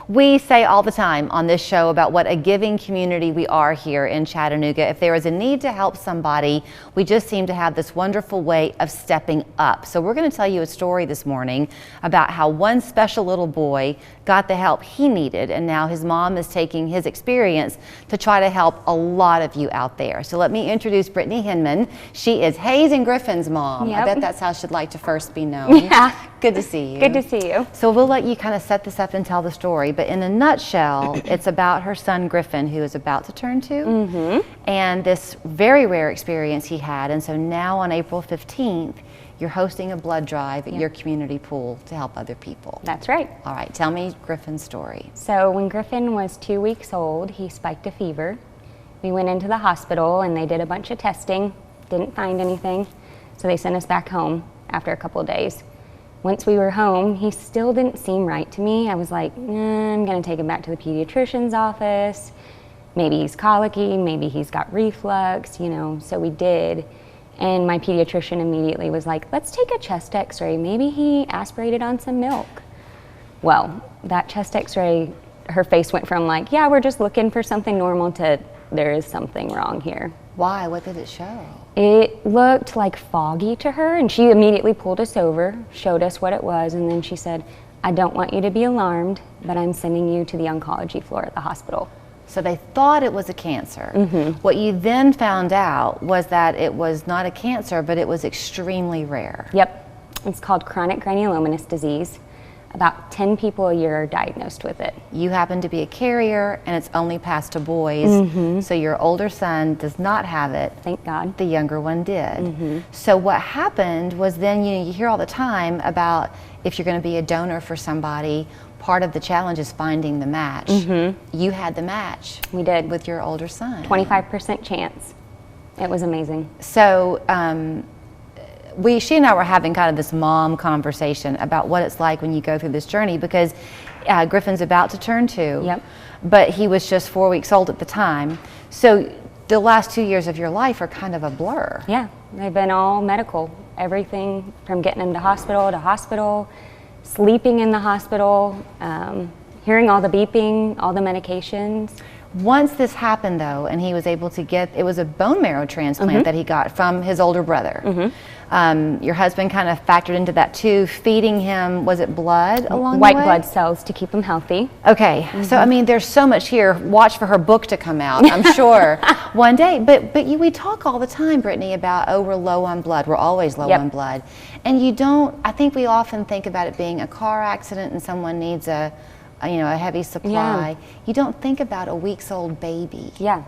We say all the time on this show about what a giving community we are here in Chattanooga. If there is a need to help somebody, we just seem to have this wonderful way of stepping up. So we're going to tell you a story this morning about how one special little boy got the help he needed, and now his mom is taking his experience to try to help a lot of you out there. So let me introduce Brittany Hinman. She is Hayes and Griffin's mom. Yep. I bet that's how she'd like to first be known. Yeah. Good to see you. Good to see you. So we'll let you kind of set this up and tell the story, but in a nutshell, it's about her son Griffin, who is about to turn 2, and this very rare experience he had. And so now on April 15th, you're hosting a blood drive at your community pool to help other people. That's right. All right, tell me Griffin's story. So when Griffin was 2 weeks old, he spiked a fever. We went into the hospital and they did a bunch of testing, didn't find anything, so they sent us back home after a couple of days. Once we were home, he still didn't seem right to me. I was like, I'm gonna take him back to the pediatrician's office. Maybe he's colicky, maybe he's got reflux, you know, so we did. And my pediatrician immediately was like, let's take a chest x-ray. Maybe he aspirated on some milk. Well, that chest x-ray, her face went from like, yeah, we're just looking for something normal to there is something wrong here. Why? What did it show? It looked like foggy to her, and she immediately pulled us over, showed us what it was, and then she said, I don't want you to be alarmed, but I'm sending you to the oncology floor at the hospital. So they thought it was a cancer. What you then found out was that it was not a cancer, but it was extremely rare. Yep, it's called chronic granulomatous disease. About 10 people a year are diagnosed with it. You happen to be a carrier, and it's only passed to boys, so your older son does not have it. Thank God. The younger one did. So what happened was then, you hear all the time about if you're going to be a donor for somebody, part of the challenge is finding the match. You had the match. We did. With your older son. 25% chance. It was amazing. So she and I were having kind of this mom conversation about what it's like when you go through this journey, because Griffin's about to turn 2, Yep. but he was just 4 weeks old at the time. So the last 2 years of your life are kind of a blur. Yeah, they've been all medical. Everything from getting him to hospital, sleeping in the hospital, hearing all the beeping, all the medications. Once this happened though, and he was able to get, it was a bone marrow transplant that he got from his older brother. Your husband kind of factored into that too, feeding him, was it blood along White the way? blood cells to keep him healthy. Okay, so I mean, there's so much here. Watch for her book to come out, I'm sure, one day. But we talk all the time, Brittany, about, oh, we're low on blood. We're always low on blood. And you don't, I think we often think about it being a car accident and someone needs a heavy supply. You don't think about a weeks-old baby. Yeah.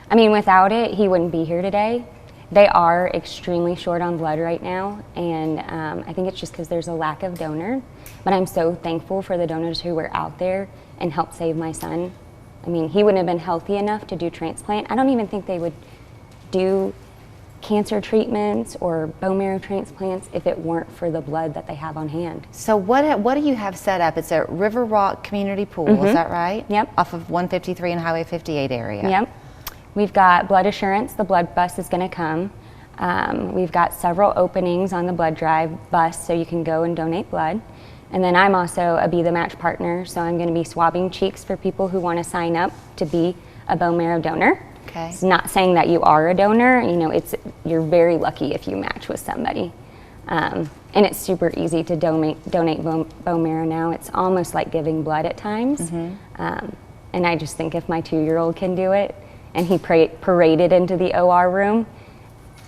I mean, without it, he wouldn't be here today. They are extremely short on blood right now, and I think it's just because there's a lack of donor. But I'm so thankful for the donors who were out there and helped save my son. I mean, he wouldn't have been healthy enough to do transplant. I don't even think they would do cancer treatments or bone marrow transplants if it weren't for the blood that they have on hand. So what do you have set up? It's at River Rock Community Pool, is that right? Yep. Off of 153 and Highway 58 area. Yep. We've got blood assurance. The blood bus is going to come. We've got several openings on the blood drive bus so you can go and donate blood. And then I'm also a Be the Match partner, so I'm going to be swabbing cheeks for people who want to sign up to be a bone marrow donor. Okay. It's not saying that you are a donor, you're very lucky if you match with somebody. And it's super easy to donate bone marrow now. It's almost like giving blood at times. And I just think if my 2-year-old can do it, and he paraded into the OR room,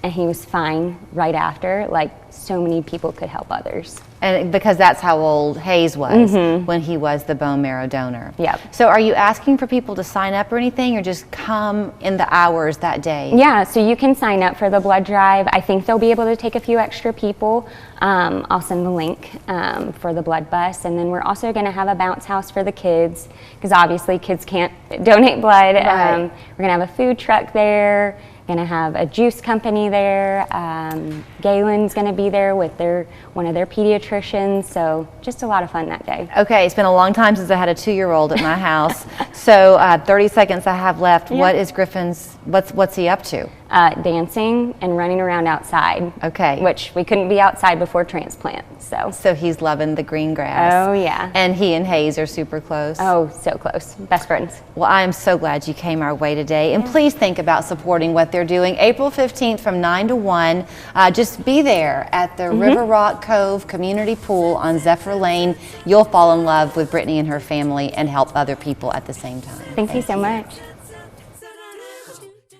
and he was fine right after, like so many people could help others. And because that's how old Hayes was when he was the bone marrow donor. Yep. So are you asking for people to sign up or anything, or just come in the hours that day? Yeah, so you can sign up for the blood drive. I think they'll be able to take a few extra people. I'll send the link for the blood bus, and then we're also going to have a bounce house for the kids, because obviously kids can't donate blood. Right. We're going to have a food truck there. Going to have a juice company there. Galen's going to be there with one of their pediatricians. So just a lot of fun that day. Okay, it's been a long time since I had a 2-year-old at my house. So 30 seconds I have left. What is Griffin's, what's he up to? Dancing and running around outside. Okay. Which we couldn't be outside before transplant, so. So he's loving the green grass. Oh, yeah. And he and Hayes are super close. Oh, so close. Best friends. Well, I am so glad you came our way today. And please think about supporting what they're doing. April 15th from 9 to 1. Just be there at the River Rock Cove Community Pool on Zephyr Lane. You'll fall in love with Brittany and her family and help other people at the same time. Thank you so much.